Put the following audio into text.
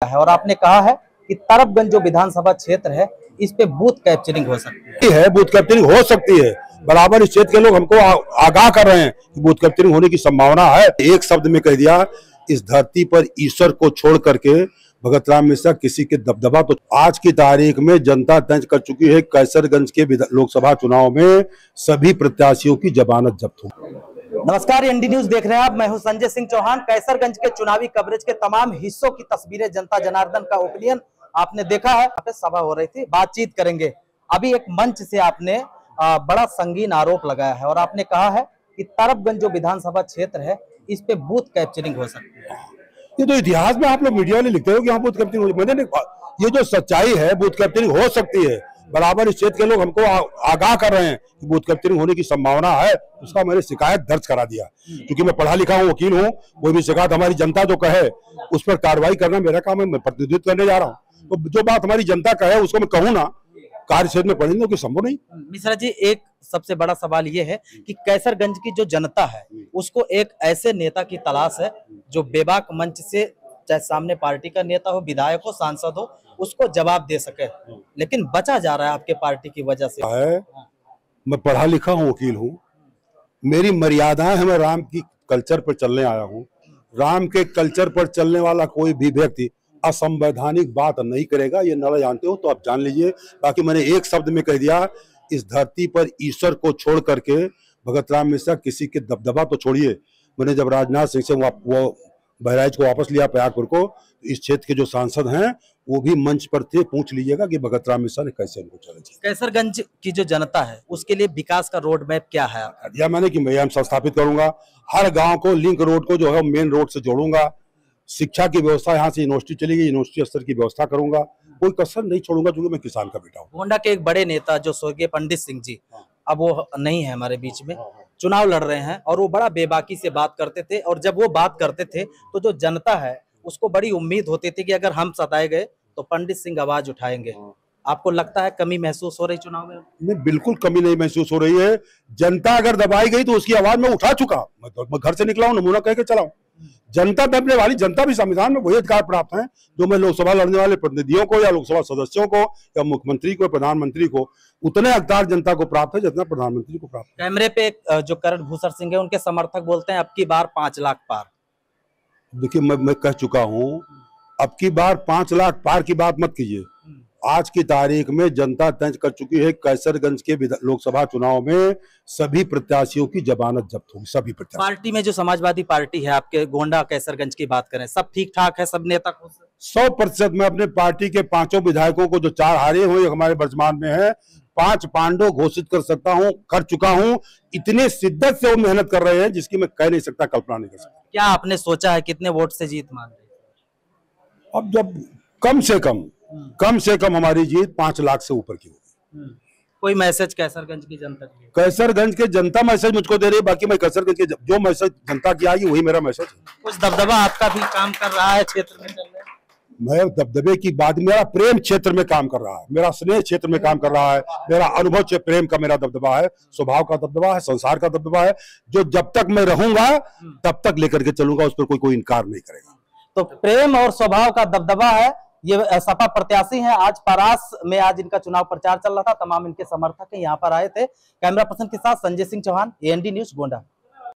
है और आपने कहा है कि तरफगंज जो विधानसभा क्षेत्र है इस पे बूथ कैप्चरिंग हो सकती है। बूथ कैप्चरिंग हो सकती है, बराबर इस क्षेत्र के लोग हमको आगाह कर रहे हैं कि बूथ कैप्चरिंग होने की संभावना है। एक शब्द में कह दिया, इस धरती पर ईश्वर को छोड़ करके भगत राम मिश्रा किसी के दबदबा तो आज की तारीख में जनता तय कर चुकी है। कैसरगंज के लोकसभा चुनाव में सभी प्रत्याशियों की जमानत जब्त होगी। नमस्कार, एनडी न्यूज देख रहे हैं आप। मैं हूं संजय सिंह चौहान। कैसरगंज के चुनावी कवरेज के तमाम हिस्सों की तस्वीरें, जनता जनार्दन का ओपिनियन आपने देखा है। यहाँ पे सभा हो रही थी, बातचीत करेंगे। अभी एक मंच से आपने बड़ा संगीन आरोप लगाया है और आपने कहा है कि तरफगंज जो विधानसभा क्षेत्र है इस पे बूथ कैप्चरिंग हो सकती है। ये तो इतिहास में आप लोग मीडिया वाले लिखते हो कि यहाँ बूथ कैप्चरिंग, मैंने ये जो सच्चाई है बूथ कैप्चरिंग हो सकती है, बराबर इस क्षेत्र के लोग हमको आगाह कर रहे हैं कि बूथ कैप्चरिंग होने की संभावना है। उसका मैंने शिकायत दर्ज करा दिया, क्योंकि मैं पढ़ा लिखा हूँ, वकील हूँ। कोई भी शिकायत हमारी जनता जो कहे उस पर कार्रवाई करना मेरा काम है। मैं प्रतिनिधित्व करने जा रहा हूँ, तो जो बात हमारी जनता कहे उसको मैं कहूँ ना, कार्य क्षेत्र में पढ़ेंगे कि संभव नहीं। मिश्रा जी, एक सबसे बड़ा सवाल ये है कि कैसरगंज की जो जनता है उसको एक ऐसे नेता की तलाश है जो बेबाक मंच से, चाहे सामने पार्टी का नेता हो, विधायक हो, सांसद हो, उसको जवाब दे सके, लेकिन बचा जा रहा है आपके पार्टी की वजह से। मैं पढ़ा लिखा हूँ, वकील हूँ, मेरी मर्यादाएं हैं। मैं राम की कल्चर पर चलने आया हूँ। राम के कल्चर पर चलने वाला कोई भी व्यक्ति असंवैधानिक बात नहीं करेगा, ये न जानते हो तो आप जान लीजिए। बाकी मैंने एक शब्द में कह दिया, इस धरती पर ईश्वर को छोड़ करके भगत राम मिश्रा किसी के दबदबा तो छोड़िए। मैंने जब राजनाथ सिंह से वो बहराइच को वापस लिया, प्रयागपुर को, तो इस क्षेत्र के जो सांसद हैं वो भी मंच पर थे। पूछ लीजिएगा कि भगत राम मिश्रा ने कैसे उनको चैलेंज किया। कैसरगंज की जो जनता है उसके लिए विकास का रोड मैप क्या है? या मैंने कि मैं संस्थापित करूंगा, हर गांव को लिंक रोड को जो है मेन रोड से जोड़ूंगा। शिक्षा की व्यवस्था, यहाँ से यूनिवर्सिटी चलेगी, यूनिवर्सिटी स्तर की व्यवस्था करूंगा। कोई कसर नहीं छोड़ूंगा, क्योंकि मैं किसान का बेटा हूँ। गोंडा के एक बड़े नेता जो स्वर्गीय पंडित सिंह जी, अब वो नहीं है हमारे बीच में, चुनाव लड़ रहे हैं और वो बड़ा बेबाकी से बात करते थे। और जब वो बात करते थे तो जो जनता है उसको बड़ी उम्मीद होती थी कि अगर हम सताए गए तो पंडित सिंह आवाज उठाएंगे। आपको लगता है कमी महसूस हो रही चुनाव में? नहीं, बिल्कुल कमी नहीं महसूस हो रही है। जनता अगर दबाई गई तो उसकी आवाज में उठा चुका। मैं घर से निकला हूँ, नमूना कह के चला हूँ। जनता दबने वाली, जनता भी संविधान में वही अधिकार प्राप्त है जो मैं लोकसभा लड़ने वाले प्रतिनिधियों को या लोकसभा सदस्यों को या मुख्यमंत्री को, प्रधानमंत्री को, उतने अधिकार जनता को प्राप्त है जितना प्रधानमंत्री को प्राप्त है। कैमरे पे जो करण भूसर सिंह है, उनके समर्थक बोलते हैं अब की बार 5 लाख पार। देखिए, मैं कह चुका हूँ, अब की बार 5 लाख पार की बात मत कीजिए। आज की तारीख में जनता तय कर चुकी है, कैसरगंज के लोकसभा चुनाव में सभी प्रत्याशियों की जमानत जब्त होगी। सभी प्रत्याशी। पार्टी में जो समाजवादी पार्टी है, आपके गोंडा कैसरगंज की बात करें, सब ठीक ठाक है, सब नेता खुश है? 100% मैं अपने पार्टी के 5 विधायकों को, जो 4 हारे हुए हमारे वर्तमान में है, 5 पांडव घोषित कर सकता हूँ, कर चुका हूँ। इतने शिद्दत से वो मेहनत कर रहे हैं जिसकी मैं कह नहीं सकता, कल्पना नहीं कर सकता। क्या आपने सोचा है कितने वोट से जीत मान रही? अब जब कम से कम हमारी जीत 5 लाख से ऊपर की होगी। कोई मैसेज कैसरगंज की जनता के लिए? कैसरगंज के जनता मैसेज मुझको दे रही है, बाकी मैं कैसरगंज के जो मैसेज जनता की आएगी वही मेरा मैसेज है। कुछ दबदबा आपका भी काम कर रहा है क्षेत्र में चल रहा है? मैं दबदबे की बात, मेरा प्रेम क्षेत्र में काम कर रहा है, मेरा स्नेह क्षेत्र में काम कर रहा है, मेरा अनुभव से प्रेम का मेरा दबदबा है, स्वभाव का दबदबा है, संसार का दबदबा है, जो जब तक मैं रहूंगा तब तक लेकर के चलूंगा। उस पर कोई इनकार नहीं करेगा। तो प्रेम और स्वभाव का दबदबा है। ये सपा प्रत्याशी हैं। आज परास में आज इनका चुनाव प्रचार चल रहा था, तमाम इनके समर्थक यहाँ पर आए थे। कैमरा पर्सन के साथ संजय सिंह चौहान, एएनडी न्यूज, गोंडा।